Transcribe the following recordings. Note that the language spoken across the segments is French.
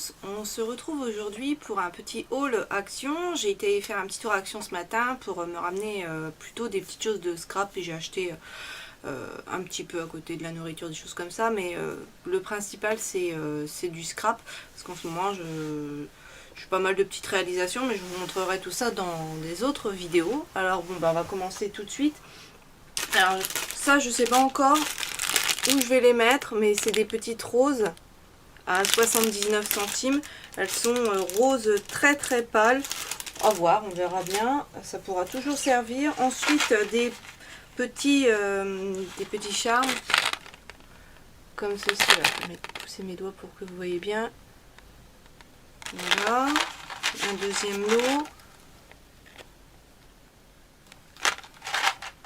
tous, on se retrouve aujourd'hui pour un petit haul Action. J'ai été faire un petit tour Action ce matin pour me ramener plutôt des petites choses de scrap et j'ai acheté un petit peu à côté de la nourriture, des choses comme ça, mais le principal c'est du scrap parce qu'en ce moment je fais pas mal de petites réalisations, mais je vous montrerai tout ça dans des autres vidéos. Alors bon, bah, on va commencer tout de suite. Alors ça je sais pas encore où je vais les mettre, mais c'est des petites roses à 79 centimes. Elles sont roses très très pâles. À voir, on verra bien. Ça pourra toujours servir. Ensuite, des petits charmes comme ceci. Je vais pousser mes doigts pour que vous voyez bien. Voilà. Un deuxième lot.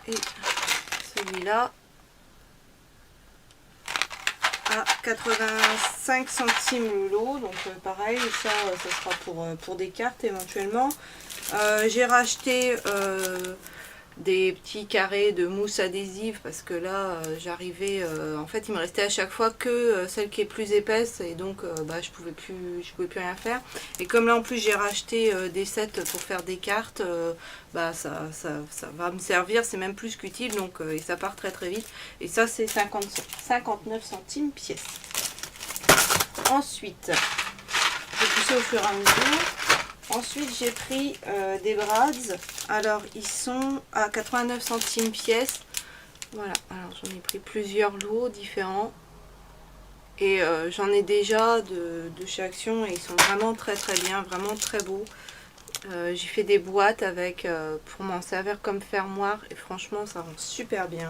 Et celui-là à 85 centimes le lot, donc pareil, ça sera pour des cartes éventuellement. J'ai racheté des petits carrés de mousse adhésive parce que là j'arrivais, en fait il me restait à chaque fois que celle qui est plus épaisse et donc bah, je pouvais plus rien faire. Et comme là en plus j'ai racheté des sets pour faire des cartes, bah ça va me servir, c'est même plus qu'utile, donc et ça part très très vite. Et ça c'est 59 centimes pièce. Ensuite j'ai poussé au fur et à mesure. Ensuite j'ai pris des brads. Alors ils sont à 89 centimes pièce. Voilà, alors j'en ai pris plusieurs lots différents. Et j'en ai déjà de chez Action et ils sont vraiment très très bien, vraiment très beaux. J'ai fait des boîtes avec pour m'en servir comme fermoir et franchement ça rend super bien.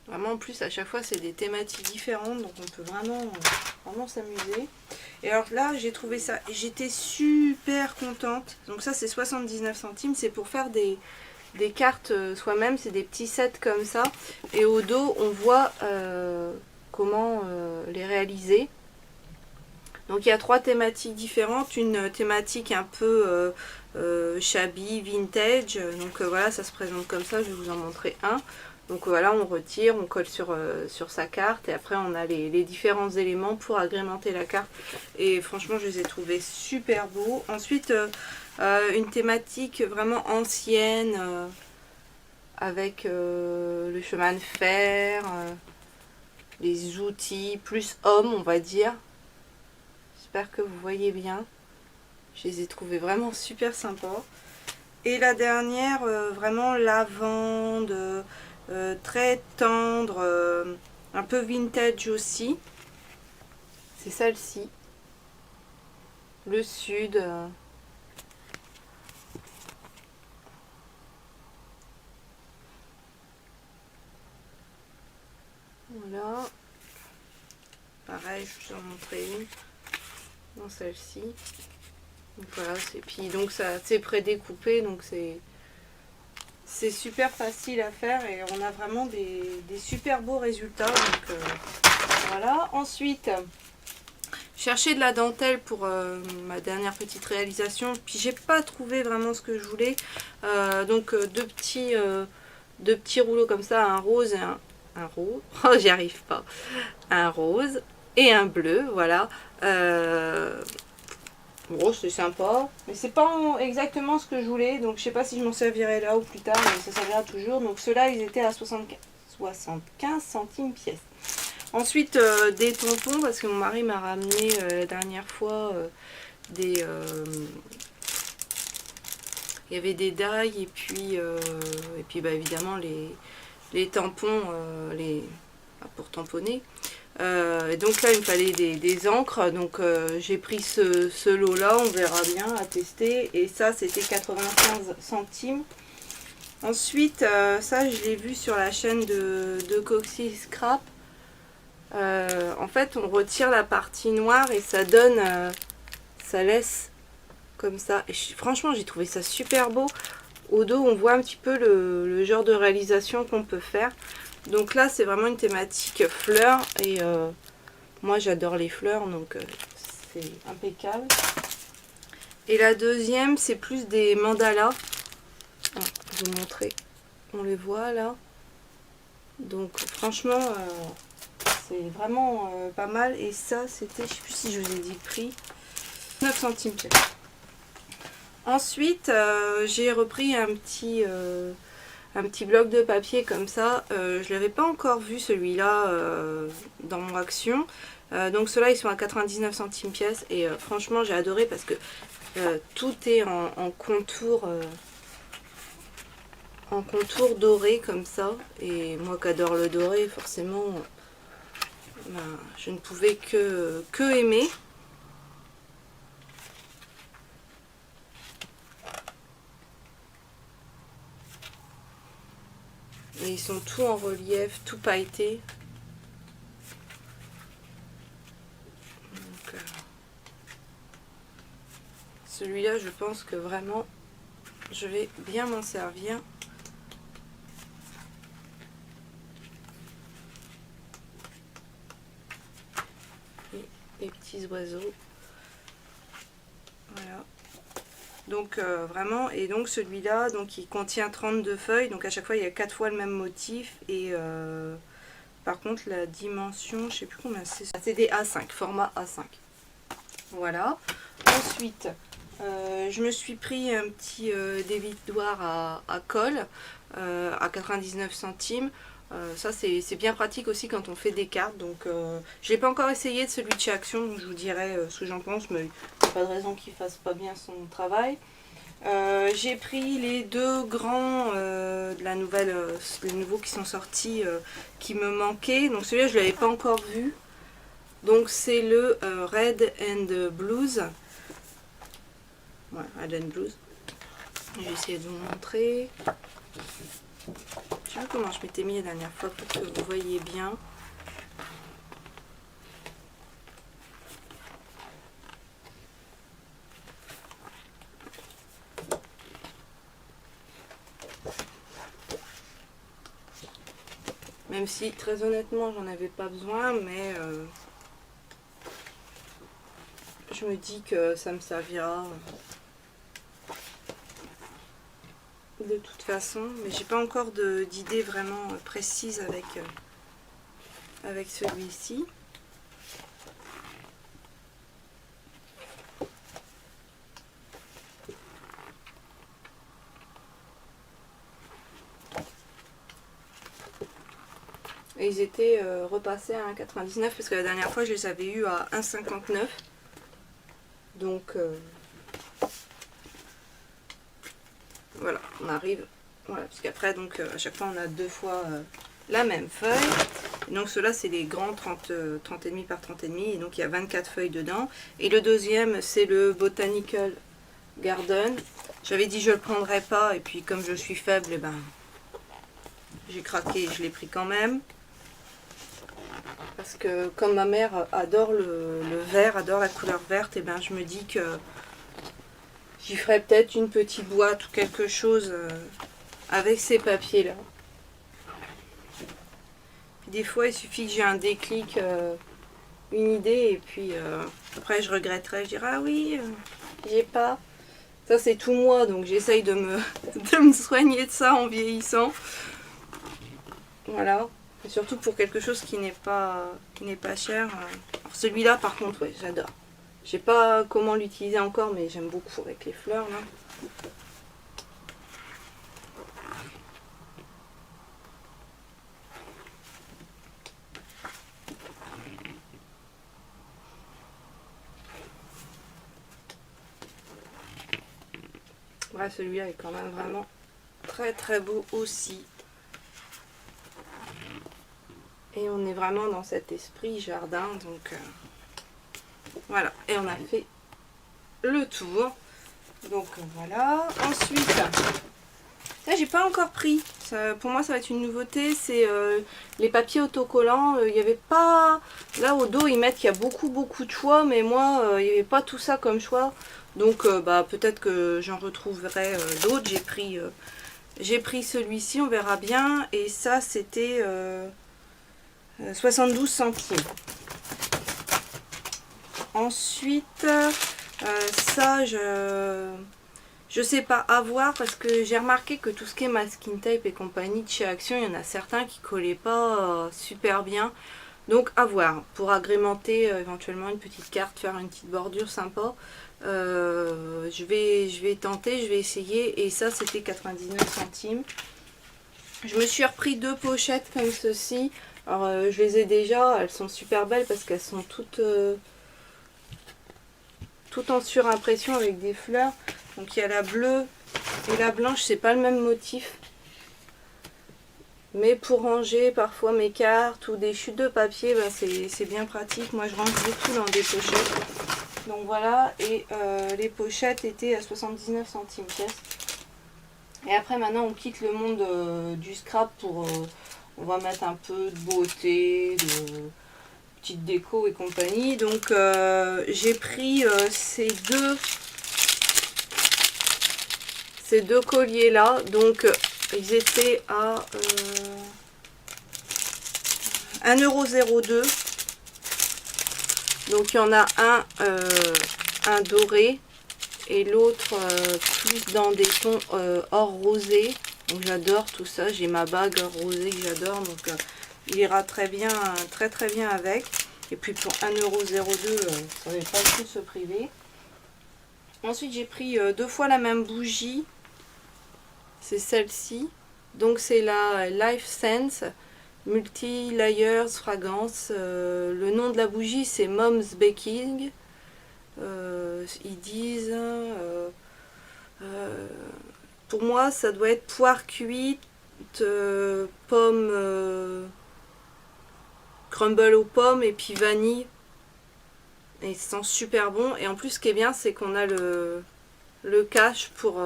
Vraiment en plus à chaque fois c'est des thématiques différentes, donc on peut vraiment s'amuser. Et alors là j'ai trouvé ça et j'étais super contente. Donc ça c'est 79 centimes, c'est pour faire des cartes soi-même, c'est des petits sets comme ça. Et au dos on voit comment les réaliser. Donc il y a trois thématiques différentes, une thématique un peu shabby, vintage. Donc voilà, ça se présente comme ça, je vais vous en montrer un. Donc voilà, on retire, on colle sur sa carte et après on a les différents éléments pour agrémenter la carte. Et franchement, je les ai trouvés super beaux. Ensuite, une thématique vraiment ancienne avec le chemin de fer, les outils, plus hommes on va dire. J'espère que vous voyez bien. Je les ai trouvés vraiment super sympas. Et la dernière, vraiment lavande. Très tendre, un peu vintage aussi. C'est celle-ci. Le sud. Voilà. Pareil, je vais vous en montrer une. Dans celle-ci. Donc voilà, puis donc ça c'est prédécoupé, donc c'est super facile à faire et on a vraiment des super beaux résultats. Donc voilà. Ensuite, chercher de la dentelle pour ma dernière petite réalisation. Puis j'ai pas trouvé vraiment ce que je voulais. Donc deux petits rouleaux comme ça, un rose et un rose. Oh, j'y arrive pas. Un rose et un bleu, voilà. Bon, c'est sympa, mais c'est pas exactement ce que je voulais, donc je sais pas si je m'en servirai là ou plus tard, mais ça servira toujours. Donc ceux-là, ils étaient à 75 centimes pièce. Ensuite, des tampons, parce que mon mari m'a ramené la dernière fois il y avait des dailles et puis bah, évidemment les tampons pour tamponner. Donc là il me fallait des encres, donc j'ai pris ce lot là, on verra bien à tester, et ça c'était 95 centimes. Ensuite ça je l'ai vu sur la chaîne de Coxy Scrap. En fait on retire la partie noire et ça donne ça laisse comme ça, et franchement j'ai trouvé ça super beau. Au dos on voit un petit peu le genre de réalisation qu'on peut faire. Donc là c'est vraiment une thématique fleur et Moi j'adore les fleurs, donc c'est impeccable. Et la deuxième, c'est plus des mandalas. Ah, je vais vous montrer. On les voit là. Donc franchement, c'est vraiment pas mal. Et ça, c'était, je sais plus si je vous ai dit le prix, 9 centimes pièce. Ensuite, j'ai repris un petit bloc de papier comme ça. Je l'avais pas encore vu celui-là dans mon action. Donc ceux-là, ils sont à 99 centimes pièce. Et franchement, j'ai adoré parce que tout est en contour doré comme ça. Et moi qui adore le doré, forcément, ben, je ne pouvais que aimer. Et ils sont tout en relief, tout pailletés. Celui-là, je pense que vraiment, je vais bien m'en servir. Et les petits oiseaux. Voilà. Donc vraiment, et donc celui-là, donc il contient 32 feuilles. Donc à chaque fois, il y a 4 fois le même motif. Et par contre, la dimension, je sais plus combien c'est. C'est des A5, format A5. Voilà. Ensuite, je me suis pris un petit dévidoir à colle à 99 centimes. Ça c'est bien pratique aussi quand on fait des cartes. Donc je n'ai pas encore essayé de celui de chez Action, donc je vous dirai ce que j'en pense, mais il n'y a pas de raison qu'il fasse pas bien son travail. J'ai pris les deux grands de la nouvelle, les nouveaux qui sont sortis, qui me manquaient. Donc celui-là je ne l'avais pas encore vu. Donc c'est le Red and Blues. Ouais, Red and Blues. Je vais essayer de vous montrer. Je sais pas comment je m'étais mis la dernière fois pour que vous voyez bien. Même si très honnêtement j'en avais pas besoin, mais je me dis que ça me servira de toute façon. Mais j'ai pas encore d'idée vraiment précise avec celui-ci. Et ils étaient repassés à 1,99 parce que la dernière fois je les avais eu à 1,59. Donc voilà, on arrive. Voilà, parce qu'après, donc à chaque fois on a deux fois la même feuille. Et donc ceux-là c'est les grands 30,5 par 30,5. Et donc il y a 24 feuilles dedans. Et le deuxième c'est le Botanical Garden. J'avais dit je le prendrais pas. Et puis comme je suis faible, et ben, j'ai craqué, je l'ai pris quand même. Parce que comme ma mère adore le vert, adore la couleur verte, et ben je me dis que j'y ferais peut-être une petite boîte ou quelque chose avec ces papiers là. Puis des fois il suffit que j'ai un déclic, une idée, et puis après je regretterai, je dirai ah oui, j'ai pas. Ça c'est tout moi, donc j'essaye de me soigner de ça en vieillissant. Voilà. Et surtout pour quelque chose qui n'est pas cher. Celui-là par contre, ouais, j'adore. Je sais pas comment l'utiliser encore, mais j'aime beaucoup avec les fleurs là. Ouais, celui-là est quand même vraiment très très beau aussi. Et on est vraiment dans cet esprit jardin, donc voilà. Et on a fait le tour. Donc voilà. Ensuite, là j'ai pas encore pris. Ça, pour moi ça va être une nouveauté. C'est les papiers autocollants. Il n'y avait pas. Là au dos ils mettent qu'il y a beaucoup de choix, mais moi il n'y avait pas tout ça comme choix. Donc bah peut-être que j'en retrouverai d'autres. J'ai pris celui-ci, on verra bien. Et ça c'était 72 centimes. Ensuite, ça, je sais pas, à voir, parce que j'ai remarqué que tout ce qui est masking tape et compagnie de chez Action, il y en a certains qui collaient pas super bien. Donc à voir, pour agrémenter éventuellement une petite carte, faire une petite bordure sympa. Je vais tenter, je vais essayer. Et ça, c'était 99 centimes. Je me suis repris 2 pochettes comme ceci. Alors je les ai déjà, elles sont super belles parce qu'elles sont toutes en surimpression avec des fleurs. Donc il y a la bleue et la blanche, c'est pas le même motif. Mais pour ranger parfois mes cartes ou des chutes de papier, ben c'est bien pratique. Moi je range beaucoup dans des pochettes. Donc voilà, et les pochettes étaient à 79 centimes pièce. Et après maintenant on quitte le monde du scrap pour... on va mettre un peu de beauté, de petite déco et compagnie. Donc j'ai pris ces deux colliers là. Donc ils étaient à 1,02 €. Donc il y en a un doré et l'autre plus dans des tons or rosé. Donc j'adore tout ça. J'ai ma bague rosée que j'adore. Donc il ira très bien avec. Et puis pour 1,02 €, ça n'avait pas le coup de se priver. Ensuite j'ai pris 2 fois la même bougie. C'est celle-ci. Donc c'est la Life Sense Multi-Layers Fragrance. Le nom de la bougie c'est Mom's Baking. Ils disent... pour moi ça doit être poire cuite, pomme... crumble aux pommes et puis vanille. Et ça sent super bon. Et en plus ce qui est bien c'est qu'on a le cache pour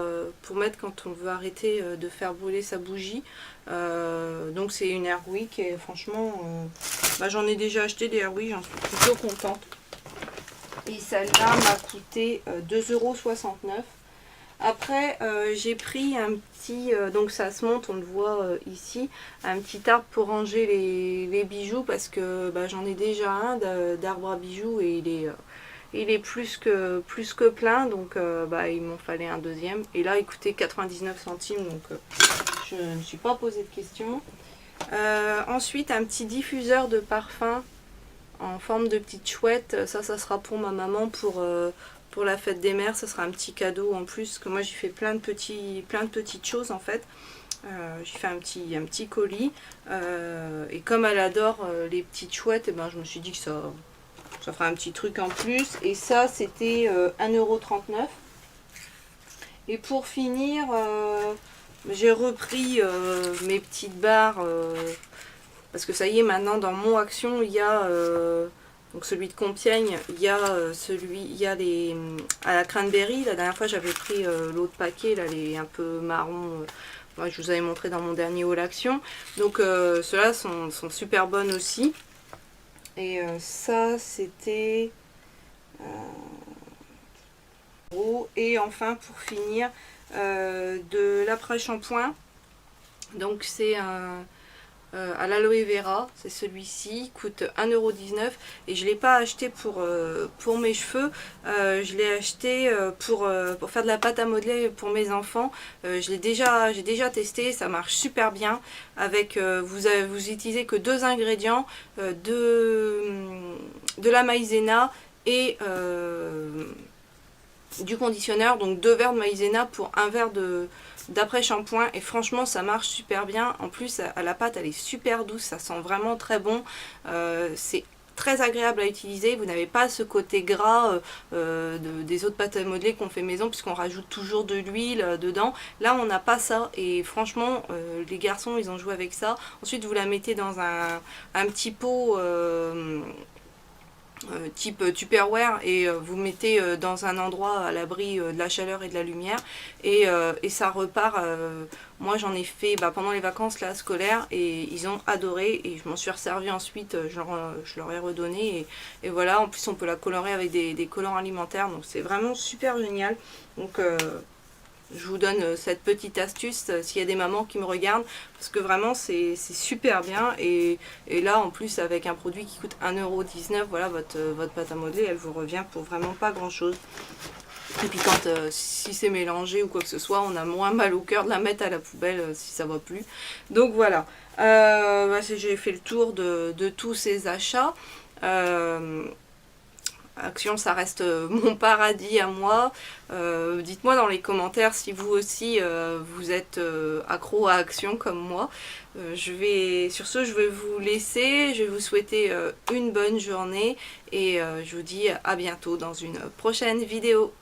mettre quand on veut arrêter de faire brûler sa bougie. Donc c'est une Airwick et franchement j'en ai déjà acheté des Airwick, j'en suis plutôt contente. Et celle-là m'a coûté 2,69 €. Après j'ai pris un petit, donc ça se monte, on le voit ici, un petit arbre pour ranger les bijoux parce que j'en ai déjà un d'arbre à bijoux et il est plus que plein, donc il m'en fallait un deuxième. Et là il coûtait 99 centimes, donc je ne me suis pas posé de questions. Ensuite un petit diffuseur de parfum en forme de petite chouette. Ça sera pour ma maman pour la fête des mères. Ça sera un petit cadeau en plus, parce que moi j'ai fait plein de petites choses en fait. J'ai fait un petit colis. Et comme elle adore les petites chouettes, et je me suis dit que ça fera un petit truc en plus. Et ça c'était 1,39 €. Et pour finir, j'ai repris mes petites barres, parce que ça y est, maintenant dans mon Action il y a donc celui de Compiègne, il y a les à la cranberry. La dernière fois j'avais pris l'autre paquet là, les un peu marron, je vous avais montré dans mon dernier haul Action. Donc ceux-là sont super bonnes aussi. Et ça c'était et enfin pour finir de l'après-shampoing. Donc c'est à l'aloe vera, c'est celui-ci, coûte 1,19 € et je ne l'ai pas acheté pour mes cheveux, je l'ai acheté pour faire de la pâte à modeler pour mes enfants. J'ai déjà testé, ça marche super bien. Avec vous utilisez que 2 ingrédients, de la maïzena et du conditionneur, donc 2 verres de maïzena pour 1 verre d'après shampoing, et franchement ça marche super bien. En plus à la pâte elle est super douce, ça sent vraiment très bon. C'est très agréable à utiliser, vous n'avez pas ce côté gras des autres pâtes à modeler qu'on fait maison, puisqu'on rajoute toujours de l'huile dedans. Là on n'a pas ça, et franchement les garçons ils ont joué avec ça. Ensuite vous la mettez dans un petit pot type Tupperware, et vous mettez dans un endroit à l'abri de la chaleur et de la lumière, et ça repart. Moi j'en ai fait pendant les vacances là, scolaires, et ils ont adoré, et je m'en suis resservi ensuite, je leur ai redonné, et voilà. En plus on peut la colorer avec des colorants alimentaires, donc c'est vraiment super génial. Donc je vous donne cette petite astuce s'il y a des mamans qui me regardent, parce que vraiment c'est super bien, et là en plus avec un produit qui coûte 1,19 €, voilà, votre pâte à modeler elle vous revient pour vraiment pas grand chose. Et puis quand si c'est mélangé ou quoi que ce soit, on a moins mal au cœur de la mettre à la poubelle si ça va plus. Donc voilà, j'ai fait le tour de tous ces achats. Action, ça reste mon paradis à moi. Dites-moi dans les commentaires si vous aussi vous êtes accro à Action comme moi. Sur ce, je vais vous laisser. Je vais vous souhaiter une bonne journée et je vous dis à bientôt dans une prochaine vidéo.